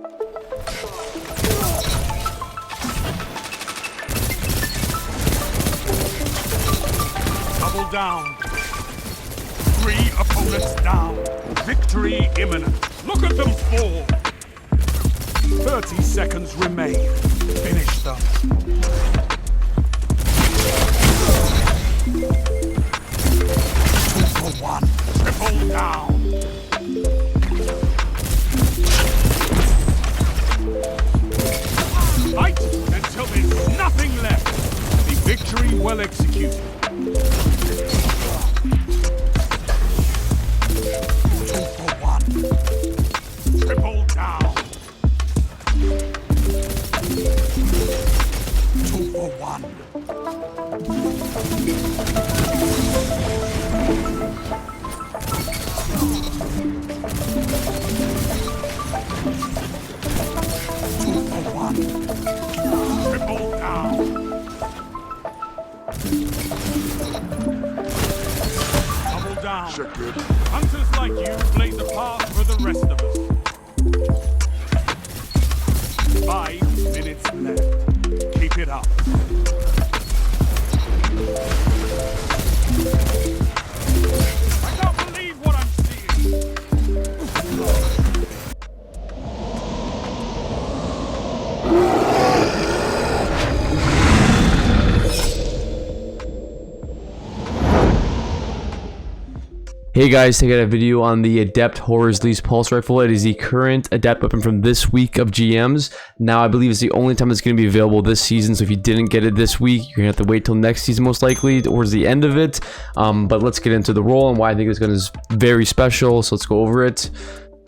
Double down. 3 opponents down. Victory imminent. Look at them fall. 30 seconds remain. Finish them. 2 for 1. Triple down. Fight until there's nothing left. The victory well executed. 2 for 1. Triple down. 2 for 1. Triple down. Double down. Hunters like you blaze a path for the rest of us. 5 minutes left. Keep it up. I can't believe what I'm seeing. Hey guys, I got a video on the Adept Horror's Lease Pulse Rifle. It is the current Adept weapon from this week of GMs. Now I believe it's the only time it's going to be available this season, so if you didn't get it this week, you're going to have to wait till next season most likely, towards the end of it. But let's get into the role and why I think it's going to is very special, so let's go over it.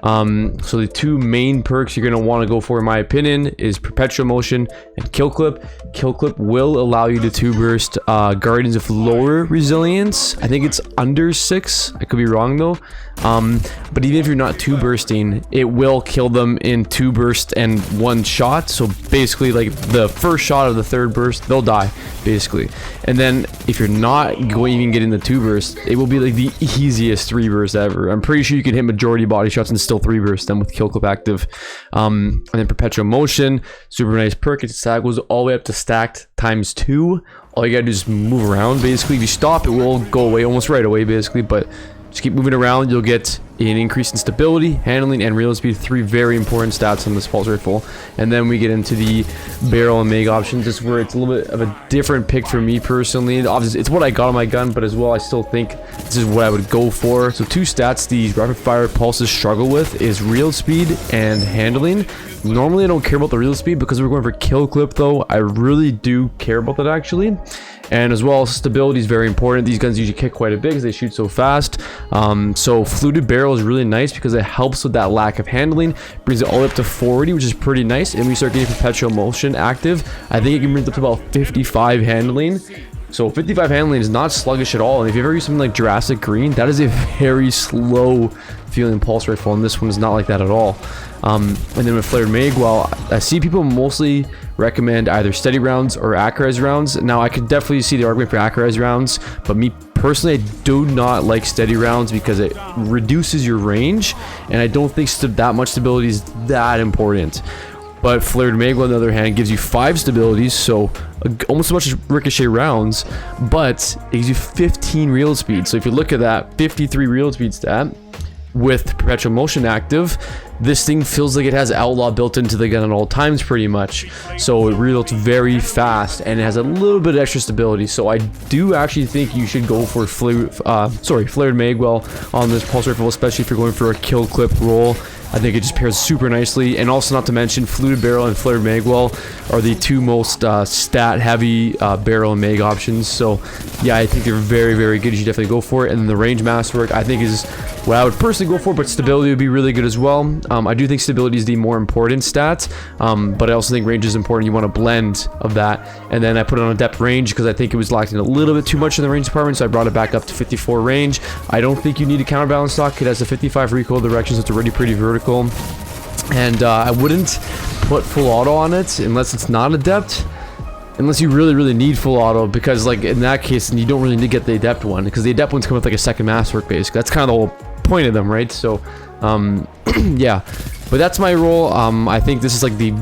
So the 2 main perks you're going to want to go for, in my opinion, is Perpetual Motion and Kill Clip. Kill Clip will allow you to 2-burst Guardians of lower resilience. I think it's under 6. I could be wrong though. But even if you're not 2-bursting, it will kill them in 2 burst and 1 shot. So basically, like the first shot of the 3rd burst, they'll die basically. And then if you're not going even getting the 2 burst, it will be like the easiest 3 burst ever. I'm pretty sure you can hit majority body shots and still 3 burst them with Kill Clip active. And then Perpetual Motion, super nice perk. Its stack goes all the way up to stacked ×2. All you gotta do is move around basically. If you stop, it will go away almost right away basically, but just keep moving around, you'll get an increase in stability, handling, and reload speed. 3 very important stats on this pulse rifle. And then we get into the barrel and mag options. This is where it's a little bit of a different pick for me personally. Obviously, it's what I got on my gun, but as well, I still think this is what I would go for. So 2 stats these rapid fire pulses struggle with is reload speed and handling. Normally, I don't care about the reload speed because we're going for Kill Clip though. I really do care about that actually. And as well, stability is very important. These guns usually kick quite a bit because they shoot so fast. So fluted barrel is really nice because it helps with that lack of handling. Brings it all up to 40, which is pretty nice. And we start getting Perpetual Motion active. I think it can bring it up to about 55 handling. So 55 handling is not sluggish at all. And if you ever use something like Jurassic Green, that is a very slow feeling pulse rifle, and this one is not like that at all. And then with flared mag, well, I see people mostly recommend either steady rounds or accurized rounds. Now I could definitely see the argument for accurized rounds, but me personally, I do not like steady rounds because it reduces your range, and I don't think that much stability is that important. But flared mag, on the other hand, gives you 5 stabilities, so almost as much as ricochet rounds, but it gives you 15 reload speed. So if you look at that 53 reload speed stat with Perpetual Motion active, this thing feels like it has outlaw built into the gun at all times pretty much. So it reloads very fast and it has a little bit of extra stability. So I do actually think you should go for flared magwell on this pulse rifle, especially if you're going for a kill clip roll. I think it just pairs super nicely. And also, not to mention, fluted barrel and flared magwell are the 2 most stat heavy barrel and mag options. So yeah, I think they're very, very good. You should definitely go for it. And then the range masterwork, I think, is what I would personally go for, but stability would be really good as well. I do think stability is the more important stat, but I also think range is important. You want a blend of that. And then I put it on Adept range because I think it was lacking a little bit too much in the range department, so I brought it back up to 54 range. I don't think you need a counterbalance stock. It has a 55 recoil direction, so it's already pretty vertical. And I wouldn't put full auto on it unless it's not Adept. Unless you really, really need full auto, because like in that case, you don't really need to get the Adept one, because the Adept ones come with like a second masterwork basically. That's kind of the whole point of them, right? So yeah, But that's my role. I think this is like the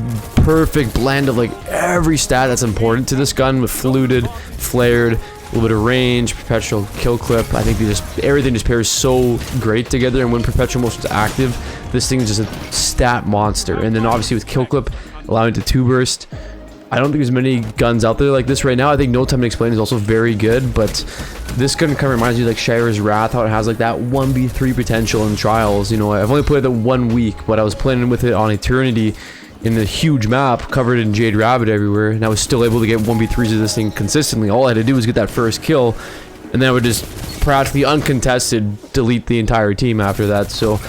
perfect blend of like every stat that's important to this gun, with fluted, flared, a little bit of range, perpetual kill clip. I think everything just pairs so great together, and when perpetual motion is active, this thing is just a stat monster. And then obviously with kill clip allowing to 2 burst, I don't think there's many guns out there like this right now. I think No Time to Explain is also very good, but this gun kind of reminds me of like Shira's Wrath, how it has like that 1v3 potential in trials. You know, I've only played it 1 week, but I was playing with it on Eternity in a huge map covered in Jade Rabbit everywhere, and I was still able to get 1v3s of this thing consistently. All I had to do was get that first kill, and then I would just practically uncontested delete the entire team after that. So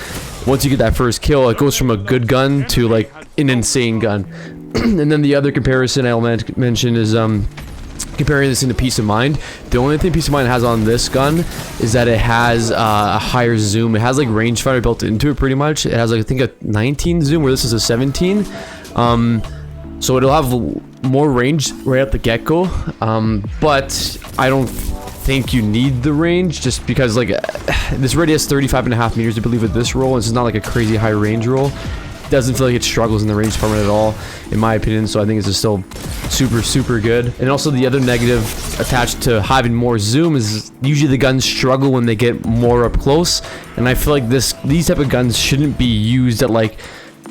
once you get that first kill, it goes from a good gun to like an insane gun. And then the other comparison I'll mention is comparing this into Peace of Mind. The only thing Peace of Mind has on this gun is that it has a higher zoom. It has like rangefinder built into it pretty much. It has like, I think, a 19 zoom, where this is a 17. So it'll have more range right at the get-go. But I don't think you need the range, just because like this already has 35.5 meters, I believe, with this roll. This is not like a crazy high range roll. Doesn't feel like it struggles in the range department at all, in my opinion. So I think this is still super good. And also the other negative attached to having more zoom is usually the guns struggle when they get more up close, and I feel like these type of guns shouldn't be used at like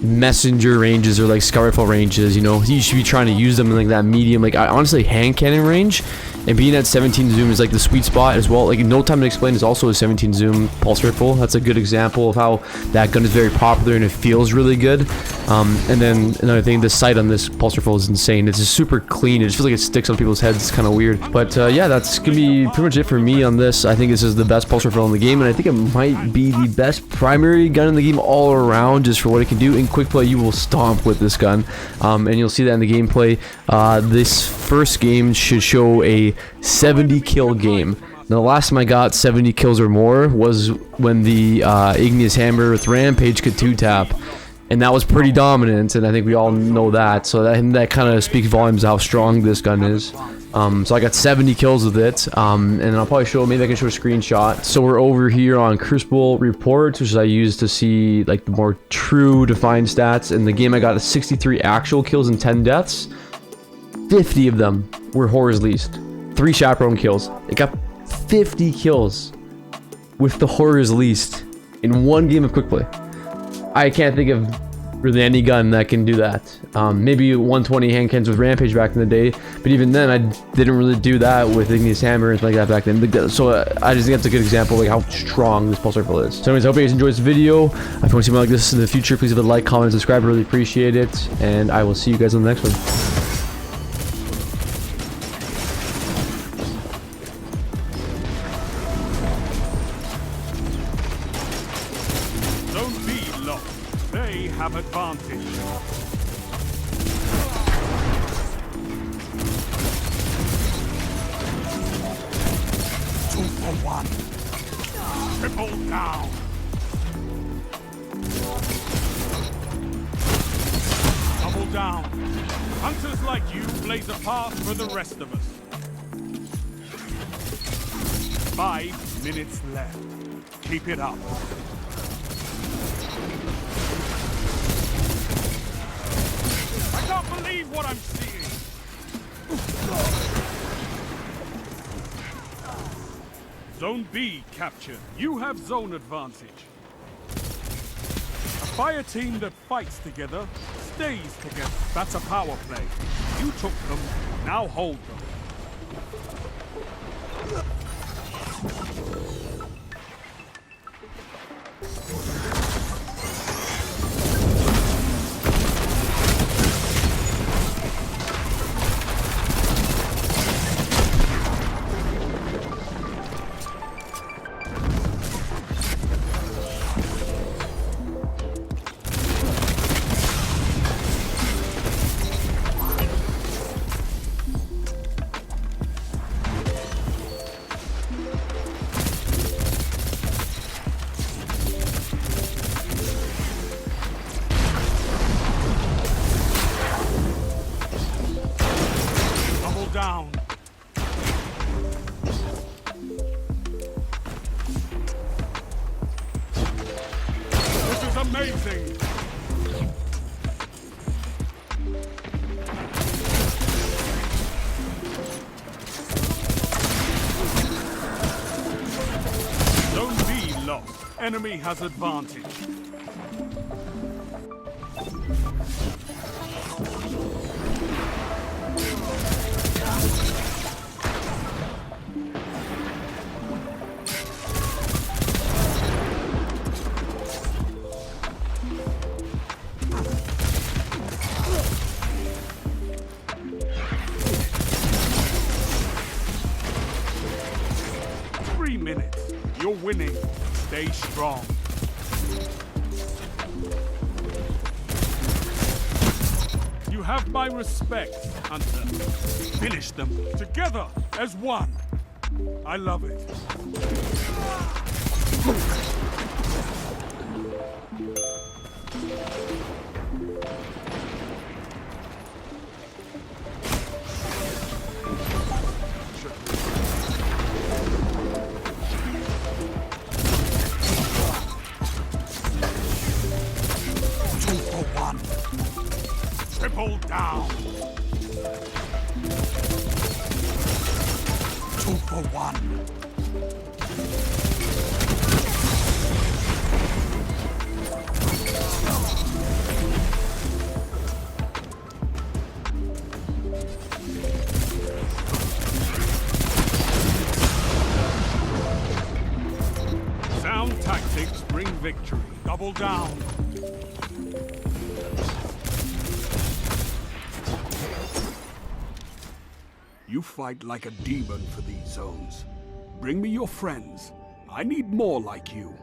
messenger ranges or like scout rifle ranges. You know, you should be trying to use them in like that medium, like honestly hand cannon range. And being at 17 zoom is like the sweet spot as well. Like No Time to Explain is also a 17 zoom pulse rifle. That's a good example of how that gun is very popular and it feels really good. And then another thing, the sight on this pulse rifle is insane. It's just super clean. It just feels like it sticks on people's heads. It's kind of weird. But yeah, that's gonna be pretty much it for me on this. I think this is the best pulse rifle in the game, and I think it might be the best primary gun in the game all around, just for what it can do. In quick play, you will stomp with this gun, and you'll see that in the gameplay. This first game should show a 70 kill game. Now, the last time I got 70 kills or more was when the Igneous Hammer with Rampage could 2-tap, and that was pretty dominant, and I think we all know that. So that kind of speaks volumes of how strong this gun is. So I got 70 kills with it, and I'll probably show, maybe I can show a screenshot. So we're over here on Crucible Reports, which I use to see like the more true defined stats. In the game, I got 63 actual kills and 10 deaths. 50 of them were Horror's Least. 3 chaperone kills. It got 50 kills with the Horror's Least in 1 game of quick play. I can't think of really any gun that can do that. Maybe 120 hand cannons with Rampage back in the day, but even then I didn't really do that with Igneous Hammer and like that back then. So I just think that's a good example of like how strong this pulse rifle is. So anyways, I hope you guys enjoyed this video. If you want to see more like this in the future, please leave a like, comment, and subscribe. I really appreciate it, and I will see you guys on the next one. They have advantage. 2 for 1. Triple down. Double down. Hunters like you blaze a path for the rest of us. 5 minutes left. Keep it up. I can't believe what I'm seeing! Zone B captured. You have zone advantage. A fire team that fights together stays together. That's a power play. You took them, now hold them. enemy has advantage. You're winning. Stay strong. You have my respect, Hunter. Finish them together as one. I love it. Triple down. 2 for 1. Sound tactics bring victory. Double down. You fight like a demon for these zones. Bring me your friends. I need more like you.